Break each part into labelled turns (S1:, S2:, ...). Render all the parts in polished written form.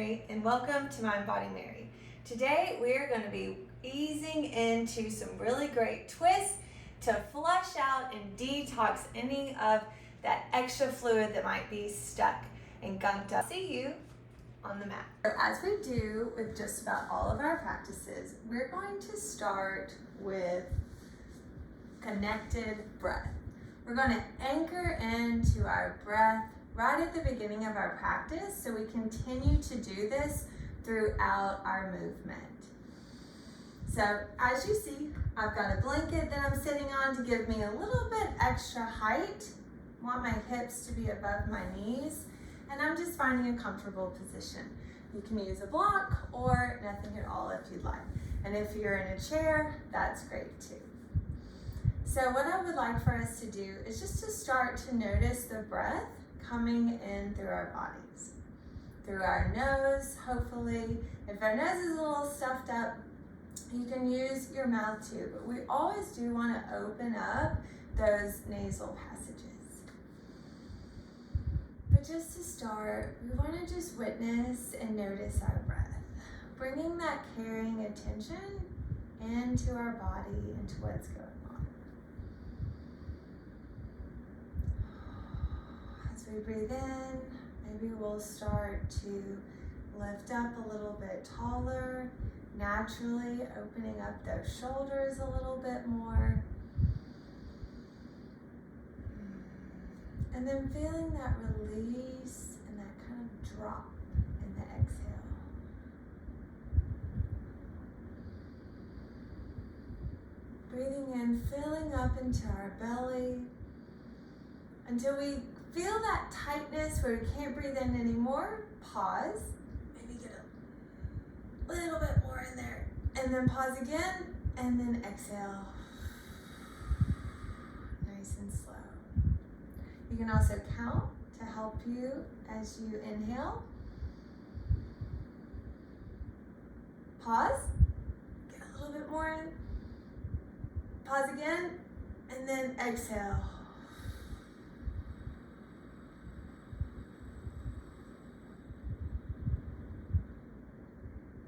S1: Mary, and welcome to MindBodyMary. Today we are going to be easing into some really great twists to flush out and detox any of that extra fluid that might be stuck and gunked up. See you on the mat. As we do with just about all of our practices, we're going to start with connected breath. We're going to anchor into our breath right at the beginning of our practice, so we continue to do this throughout our movement. So as you see, I've got a blanket that I'm sitting on to give me a little bit extra height. I want my hips to be above my knees, and I'm just finding a comfortable position. You can use a block or nothing at all if you'd like. And if you're in a chair, that's great too. So what I would like for us to do is just to start to notice the breath coming in through our bodies. Through our nose, hopefully. If our nose is a little stuffed up, you can use your mouth too, but we always do want to open up those nasal passages. But just to start, we want to just witness and notice our breath, bringing that caring attention into our body, into what's going on. As we breathe in, maybe we'll start to lift up a little bit taller, naturally opening up those shoulders a little bit more. And then feeling that release and that kind of drop in the exhale. Breathing in, filling up into our belly until we feel that tightness where we can't breathe in anymore. Pause. Maybe get a little bit more in there. And then pause again, and then exhale. Nice and slow. You can also count to help you as you inhale. Pause. Get a little bit more in. Pause again, and then exhale.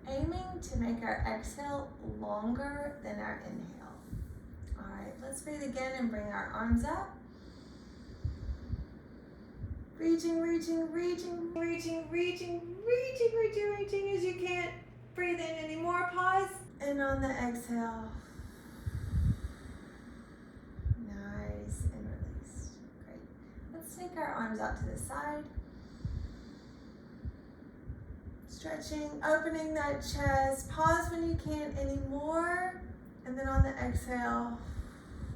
S1: Aiming to make our exhale longer than our inhale. All right, let's breathe again and bring our arms up. Reaching, reaching, reaching, reaching, reaching, reaching, reaching, reaching as you can't breathe in anymore. Pause. And on the exhale, nice and released. Great. Let's take our arms out to the side. Stretching, opening that chest. Pause when you can't anymore. And then on the exhale,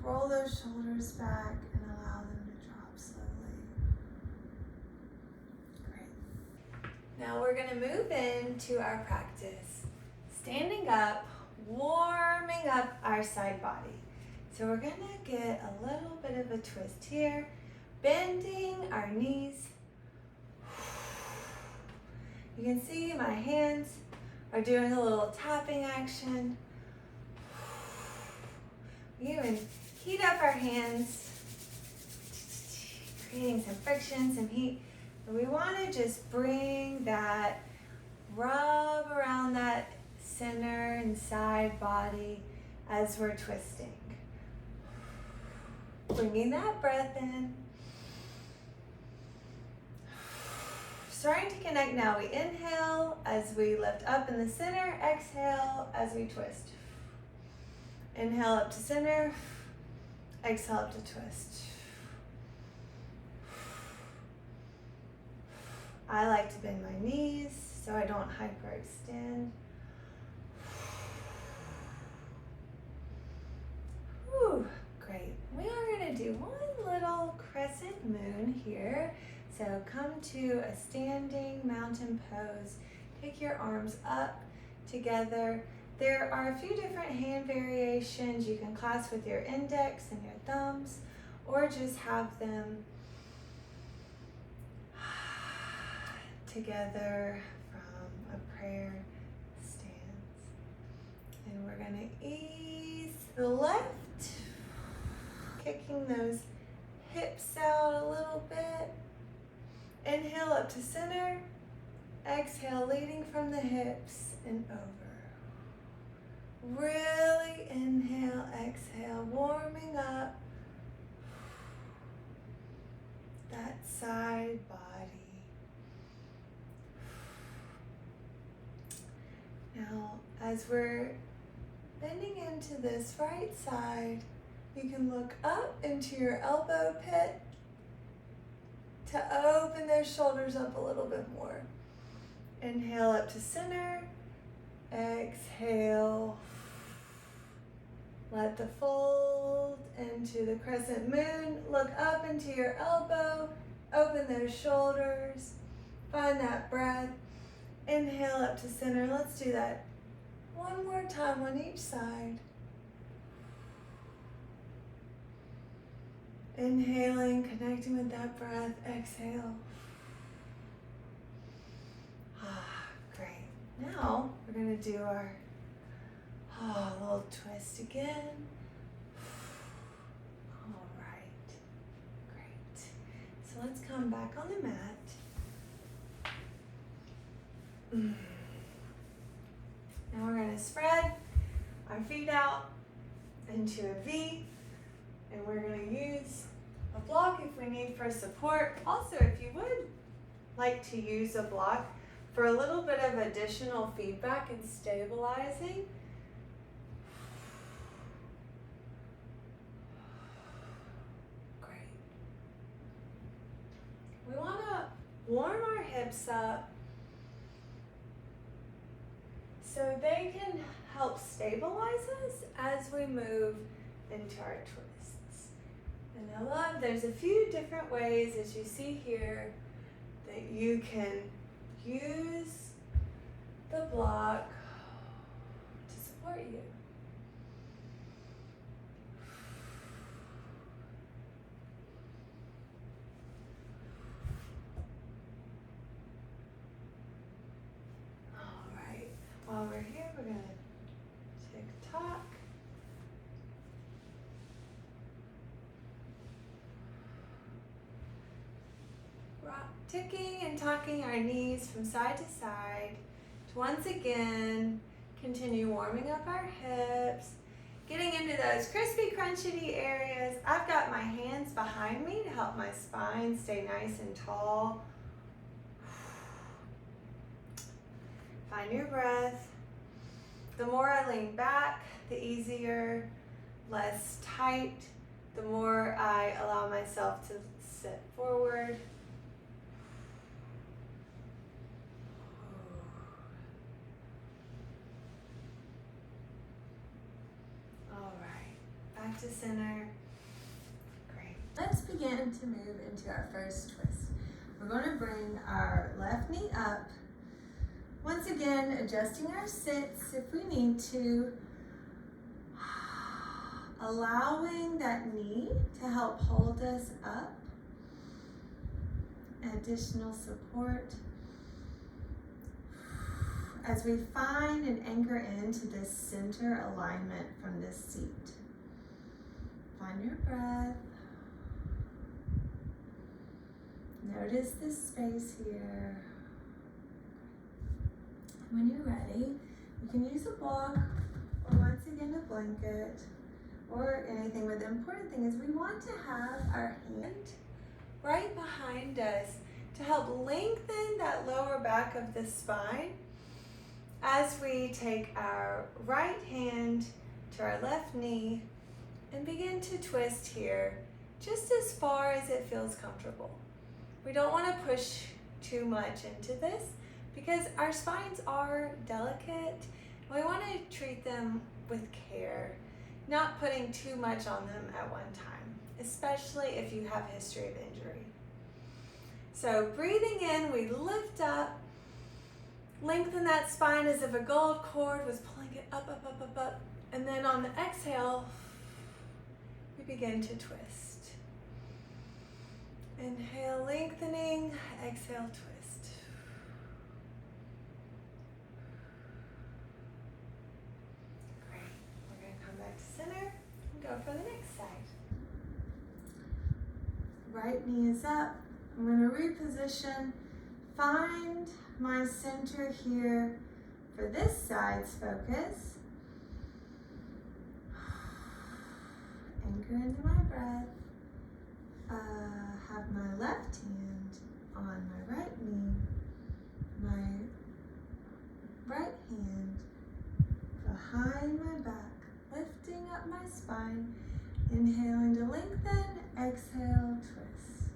S1: roll those shoulders back and allow them to drop slowly. Great. Now we're going to move into our practice. Standing up, warming up our side body. So we're going to get a little bit of a twist here. Bending our knees. You can see my hands are doing a little tapping action. We even heat up our hands, creating some friction, some heat. And we want to just bring that rub around that center and side body as we're twisting. Bringing that breath in. Starting to connect now. We inhale as we lift up in the center. Exhale as we twist. Inhale up to center. Exhale up to twist. I like to bend my knees so I don't hyperextend. Whew, great. We are going to do one little crescent moon here. So come to a standing mountain pose. Take your arms up together. There are a few different hand variations. You can clasp with your index and your thumbs, or just have them together from a prayer stance. And we're going to ease the left, kicking those hips out a little bit. Inhale up to center. Exhale, leading from the hips and over. Really inhale, exhale, warming up that side body. Now, as we're bending into this right side, you can look up into your elbow pit to open those shoulders up a little bit more. Inhale up to center. Exhale. Let the fold into the crescent moon. Look up into your elbow. Open those shoulders. Find that breath. Inhale up to center. Let's do that one more time on each side. Inhaling, connecting with that breath. Exhale. Great. Now we're going to do our little twist again. All right. Great. So let's come back on the mat. Now we're going to spread our feet out into a V, and we're going to use a block if we need for support. Also, if you would like to use a block for a little bit of additional feedback and stabilizing, great. We want to warm our hips up so they can help stabilize us as we move into our twists. And I love, there's a few different ways, as you see here, that you can use the block to support you. While we're here, we're going to tick-tock. Ticking and tocking our knees from side to side to once again continue warming up our hips, getting into those crispy, crunchy areas. I've got my hands behind me to help my spine stay nice and tall. Find your breath. The more I lean back, the easier, less tight, the more I allow myself to sit forward. All right, back to center. Great. Let's begin to move into our first twist. We're going to bring our left knee up. Once again, adjusting our sits if we need to, allowing that knee to help hold us up, additional support as we find and anchor into this center alignment from this seat. Find your breath. Notice this space here. When you're ready, you can use a block or once again a blanket or anything, but the important thing is we want to have our hand right behind us to help lengthen that lower back of the spine as we take our right hand to our left knee and begin to twist here just as far as it feels comfortable. We don't want to push too much into this, because our spines are delicate. We want to treat them with care, not putting too much on them at one time, especially if you have a history of injury. So breathing in, we lift up, lengthen that spine as if a gold cord was pulling it up, up, up, up, up. And then on the exhale, we begin to twist. Inhale, lengthening, exhale, twist. Go for the next side. Right knee is up. I'm going to reposition. Find my center here for this side's focus. Anchor into my breath. Have my left hand on my right knee, my right hand behind my back, lifting up my spine. Inhaling to lengthen, exhale, twist.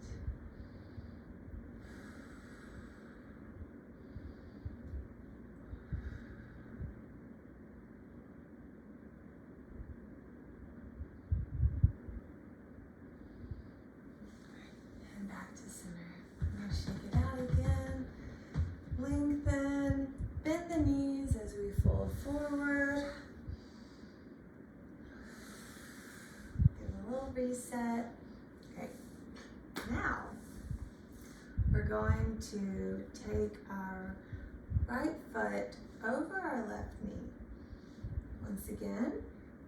S1: And back to center. I'm going to shake it out again. Lengthen, bend the knees as we fold forward. Reset. Okay, now we're going to take our right foot over our left knee. Once again,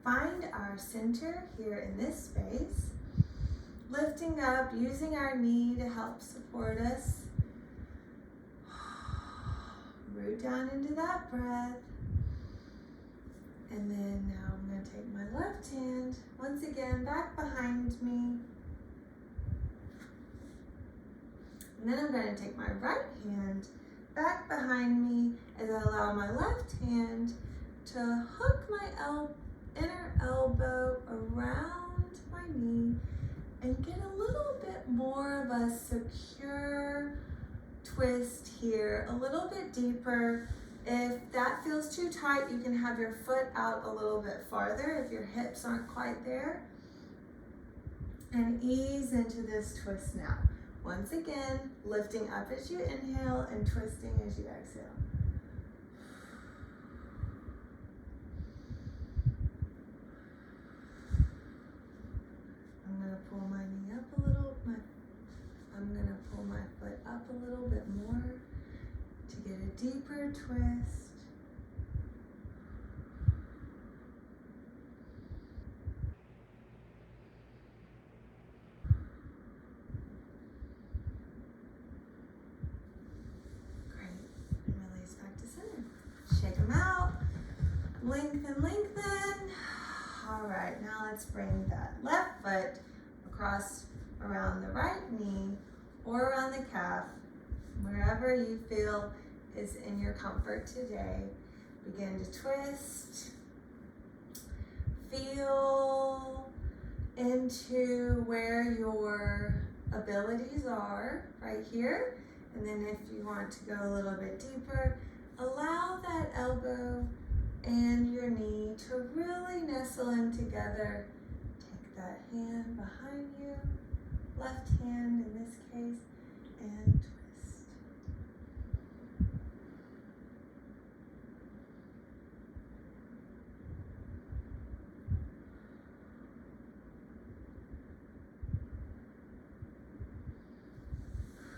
S1: find our center here in this space. Lifting up, using our knee to help support us. Root down into that breath. And then now I'm going to take my left hand, once again, back behind me. And then I'm going to take my right hand back behind me as I allow my left hand to hook my inner elbow around my knee and get a little bit more of a secure twist here, a little bit deeper. If that feels too tight, you can have your foot out a little bit farther if your hips aren't quite there. And ease into this twist now. Once again, lifting up as you inhale and twisting as you exhale. I'm going to pull my knee up a little. I'm going to pull my foot up a little bit more to get a deeper twist. Great. And release back to center. Shake them out. Lengthen, lengthen. All right, now let's bring that left foot across around the right knee or around the calf, wherever you feel is in your comfort today. Begin to twist. Feel into where your abilities are right here. And then if you want to go a little bit deeper, allow that elbow and your knee to really nestle in together. Take that hand behind you, left hand in this case, and twist.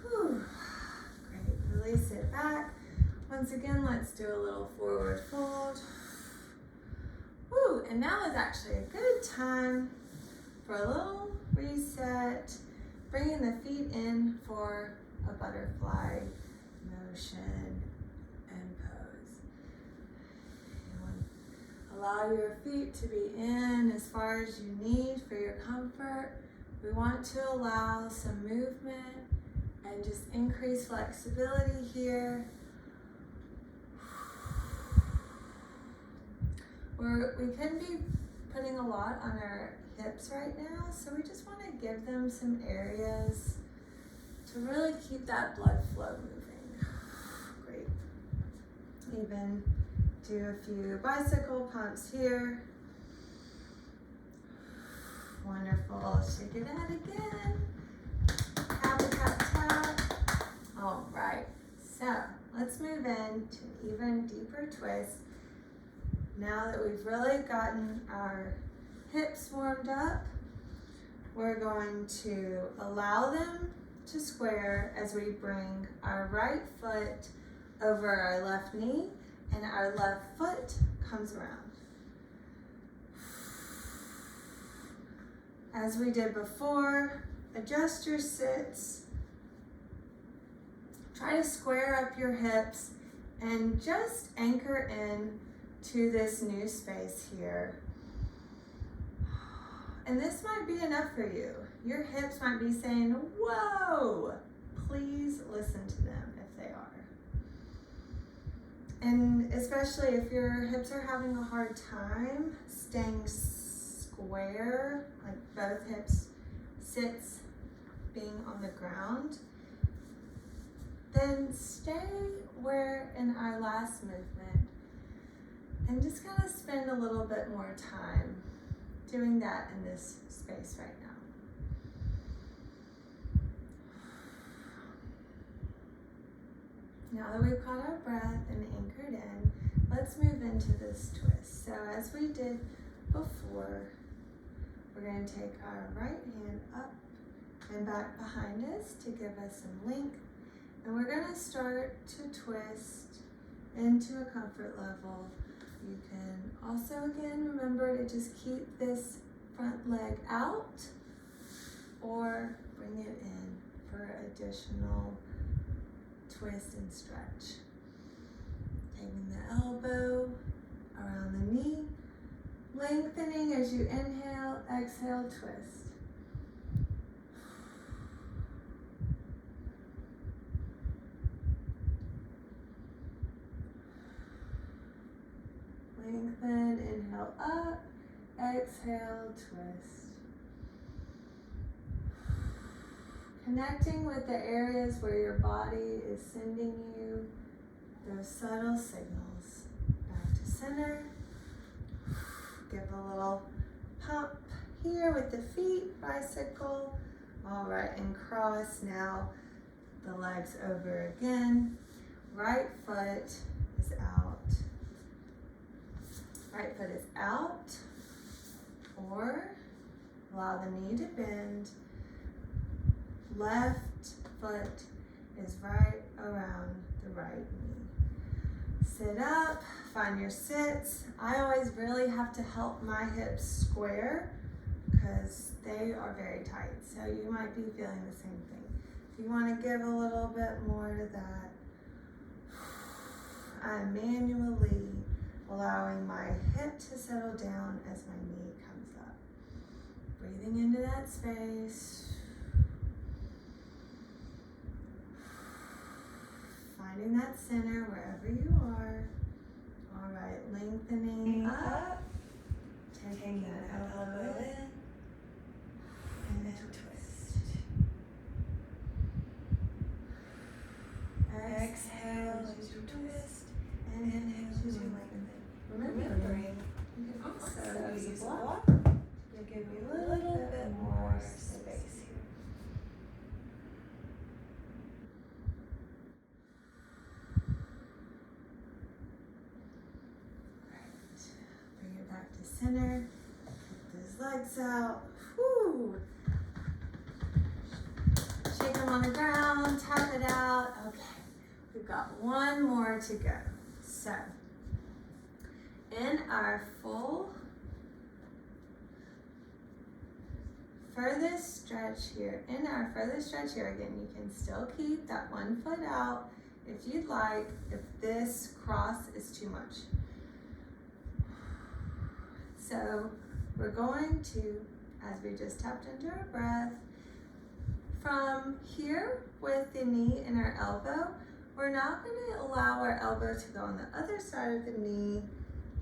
S1: Whew. Great, release it back. Once again, let's do a little forward fold. Woo, and now is actually a good time for a little reset. Bringing the feet in for a butterfly motion and pose. Allow your feet to be in as far as you need for your comfort. We want to allow some movement and just increase flexibility here. We can be putting a lot on our hips right now, so we just want to give them some areas to really keep that blood flow moving. Great. Even do a few bicycle pumps here. Wonderful. Shake it out again. Tap, tap, tap. All right. So let's move in to an even deeper twist. Now that we've really gotten our hips warmed up, we're going to allow them to square as we bring our right foot over our left knee and our left foot comes around. As we did before, adjust your sits. Try to square up your hips and just anchor in to this new space here. And this might be enough for you. Your hips might be saying, whoa, please listen to them if they are. And especially if your hips are having a hard time staying square, like both hips sits being on the ground, then stay where in our last movement and just kind of spend a little bit more time doing that in this space right now. Now that we've caught our breath and anchored in, let's move into this twist. So as we did before, we're going to take our right hand up and back behind us to give us some length. And we're going to start to twist into a comfort level. You can also, again, remember to just keep this front leg out or bring it in for additional twist and stretch. Taking the elbow around the knee, lengthening as you inhale, exhale, twist. Lengthen, inhale up, exhale, twist. Connecting with the areas where your body is sending you those subtle signals. Back to center. Give a little pump here with the feet, bicycle. All right, and cross. Now the legs over again. Right foot is out. Right foot is out, or allow the knee to bend. Left foot is right around the right knee. Sit up, find your sits. I always really have to help my hips square because they are very tight. So you might be feeling the same thing. If you want to give a little bit more to that, I'm manually allowing my hip to settle down as my knee comes up. Breathing into that space. Finding that center wherever you are. All right, lengthening up. Taking that elbow in. And then twist. Exhale as you twist. And inhale as you lengthen. Remembering, you can also use a block to give you a little bit more space here. Right. Bring it back to center. Kick those legs out. Whew. Shake them on the ground. Tap it out. Okay. We've got one more to go. So, in our full furthest stretch here, again, you can still keep that one foot out if you'd like, if this cross is too much. So we're going to, as we just tapped into our breath, from here with the knee and our elbow, we're now going to allow our elbow to go on the other side of the knee.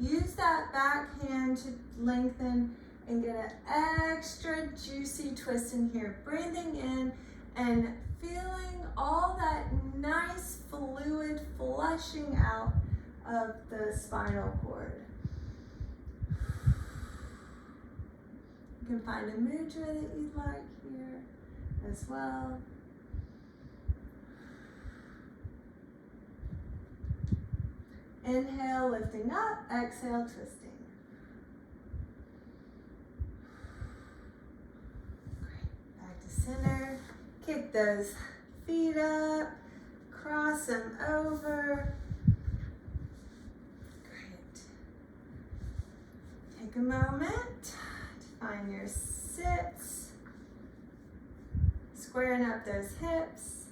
S1: Use that back hand to lengthen and get an extra juicy twist in here. Breathing in and feeling all that nice fluid flushing out of the spinal cord. You can find a mudra that you'd like here as well. Inhale, lifting up, exhale, twisting. Great, back to center. Kick those feet up, cross them over. Great. Take a moment to find your sits. Squaring up those hips.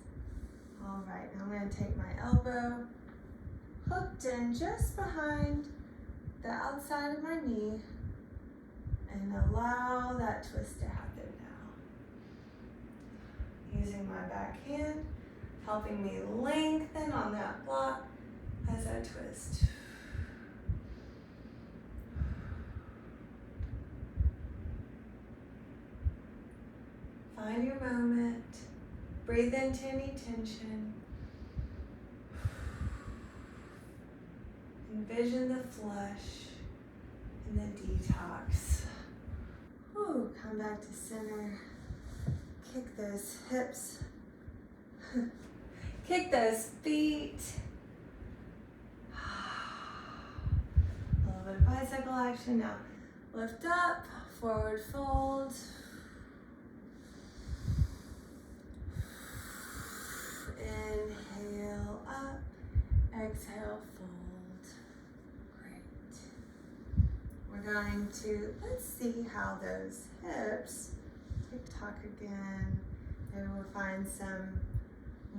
S1: All All right, now I'm going to take my elbow hooked in just behind the outside of my knee and allow that twist to happen now. Using my back hand, helping me lengthen on that block as I twist. Find your moment. Breathe into any tension. Envision the flush and the detox. Ooh, come back to center. Kick those hips. Kick those feet. A little bit of bicycle action now. Lift up, forward fold. Inhale up, exhale fold. Great. We're going to, let's see how those hips, tick-tock again. Maybe we'll find some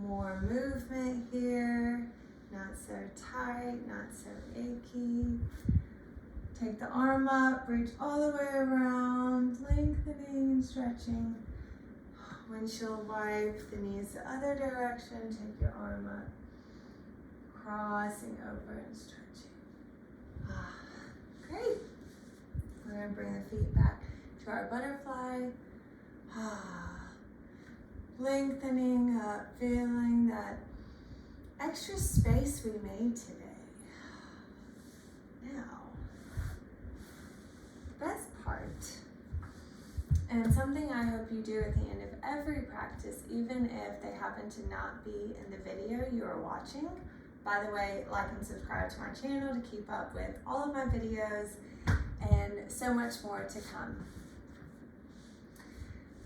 S1: more movement here. Not so tight, not so achy. Take the arm up, reach all the way around, lengthening and stretching. Windshield wipe the knees the other direction. Take your arm up, crossing over and stretching. Great. We're going to bring the feet back to our butterfly. Lengthening up, feeling that extra space we made today. Now, the best part, and something I hope you do at the end of every practice, even if they happen to not be in the video you are watching. By the way, like and subscribe to my channel to keep up with all of my videos and so much more to come.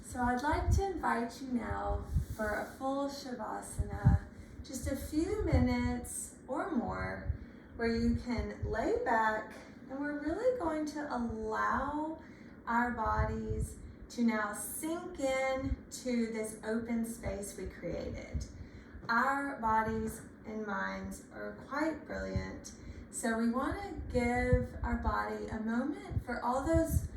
S1: So I'd like to invite you now for a full Shavasana, just a few minutes or more where you can lay back, and we're really going to allow our bodies to now sink in to this open space we created. Our bodies and minds are quite brilliant, so we want to give our body a moment for all those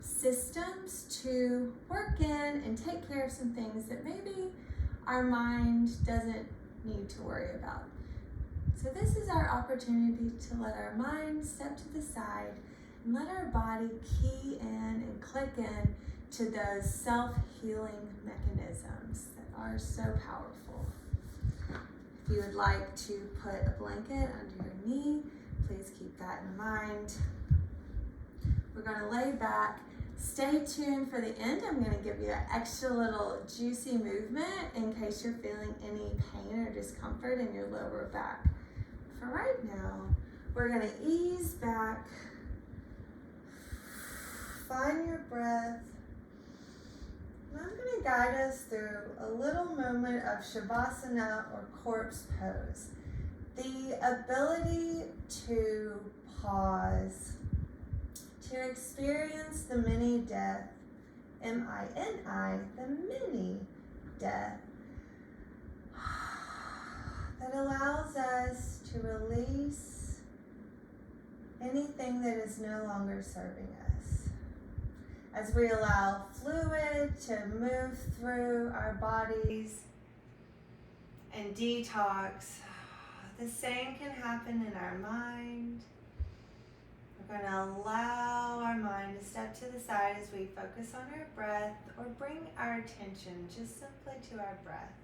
S1: systems to work in and take care of some things that maybe our mind doesn't need to worry about. So this is our opportunity to let our mind step to the side and let our body key in and click in to those self-healing mechanisms that are so powerful. If you would like to put a blanket under your knee, please keep that in mind. We're going to lay back. Stay tuned for the end. I'm going to give you an extra little juicy movement in case you're feeling any pain or discomfort in your lower back. For right now, we're going to ease back. Find your breath. And I'm going to guide us through a little moment of Shavasana or corpse pose. The ability to pause, to experience the mini death, M-I-N-I, the mini death, that allows us to release anything that is no longer serving us. As we allow fluid to move through our bodies and detox, the same can happen in our mind. We're going to allow our mind to step to the side as we focus on our breath or bring our attention just simply to our breath.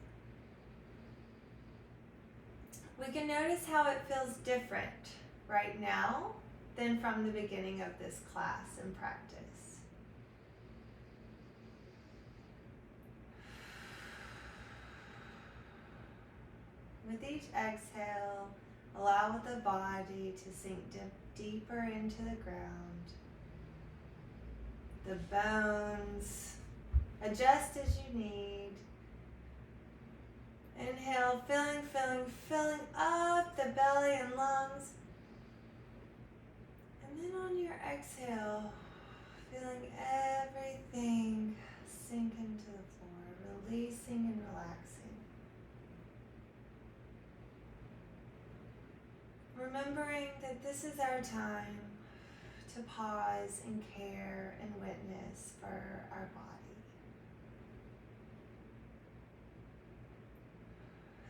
S1: We can notice how it feels different right now than from the beginning of this class and practice. With each exhale, allow the body to sink deeper into the ground. The bones, adjust as you need. Inhale, filling up the belly and lungs. And then on your exhale, feeling everything sink into the floor, releasing and relaxing. remembering that this is our time to pause and care and witness for our body.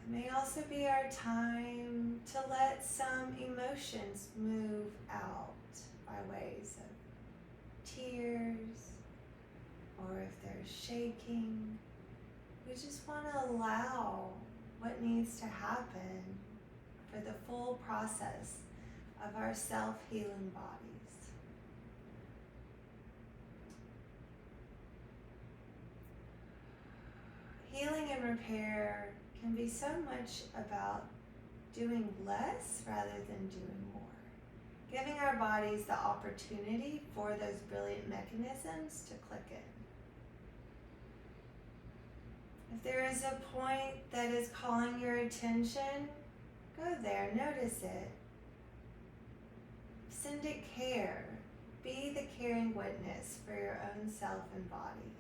S1: It may also be our time to let some emotions move out by ways of tears, or if there's shaking. We just want to allow what needs to happen for the full process of our self-healing bodies. Healing and repair can be so much about doing less rather than doing more. Giving our bodies the opportunity for those brilliant mechanisms to click in. If there is a point that is calling your attention, go there, notice it. Send it care. Be the caring witness for your own self and body.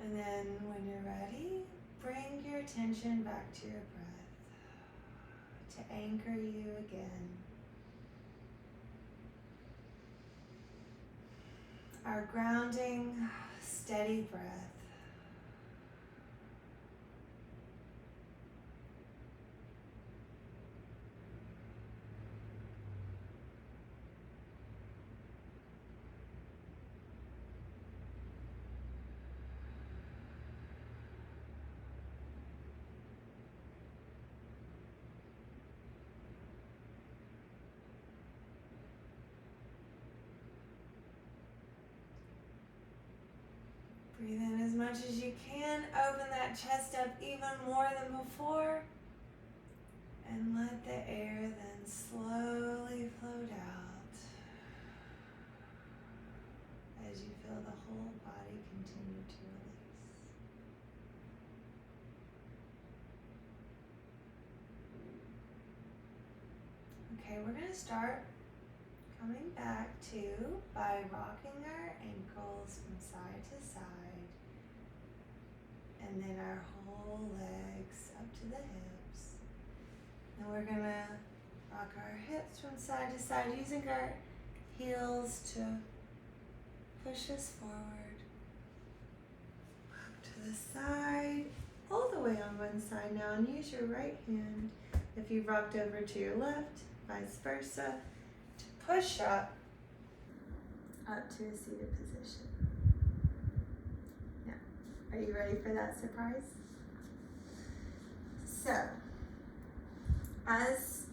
S1: And then when you're ready, bring your attention back to your breath to anchor you again. Our grounding, steady breath. Breathe in as much as you can. Open that chest up even more than before. And let the air then slowly float out as you feel the whole body continue to release. Okay, we're going to start coming back by rocking our ankles from side to side. And then our whole legs up to the hips. And we're gonna rock our hips from side to side using our heels to push us forward. Rock to the side, all the way on one side now, and use your right hand if you've rocked over to your left, vice versa, to push up to a seated position. Are you ready for that surprise? So, if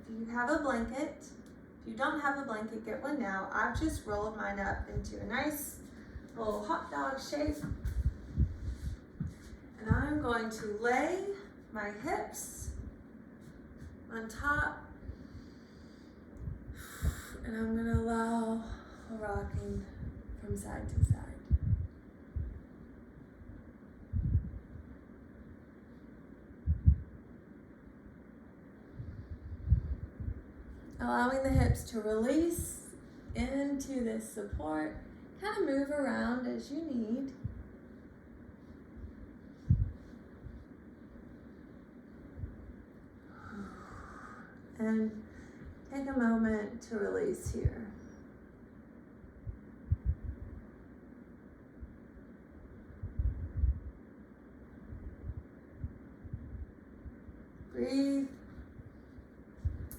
S1: you have a blanket, if you don't have a blanket, get one now. I've just rolled mine up into a nice little hot dog shape. And I'm going to lay my hips on top. And I'm going to allow a rocking from side to side. Allowing the hips to release into this support. Kind of move around as you need. And take a moment to release here. Breathe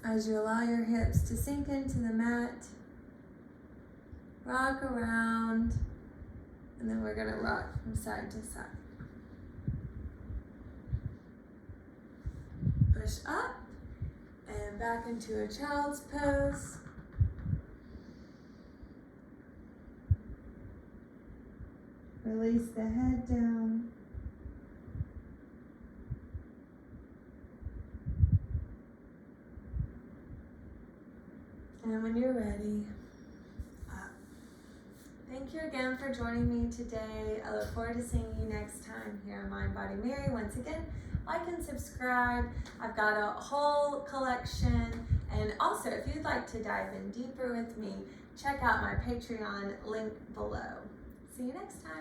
S1: as you allow your hips to sink into the mat. Rock around, and then we're going to rock from side to side. Push up and back into a child's pose. Release the head down. And when you're ready, up. Thank you again for joining me today. I look forward to seeing you next time here on MindBodyMary. Once again, like and subscribe. I've got a whole collection. And also, if you'd like to dive in deeper with me, check out my Patreon link below. See you next time.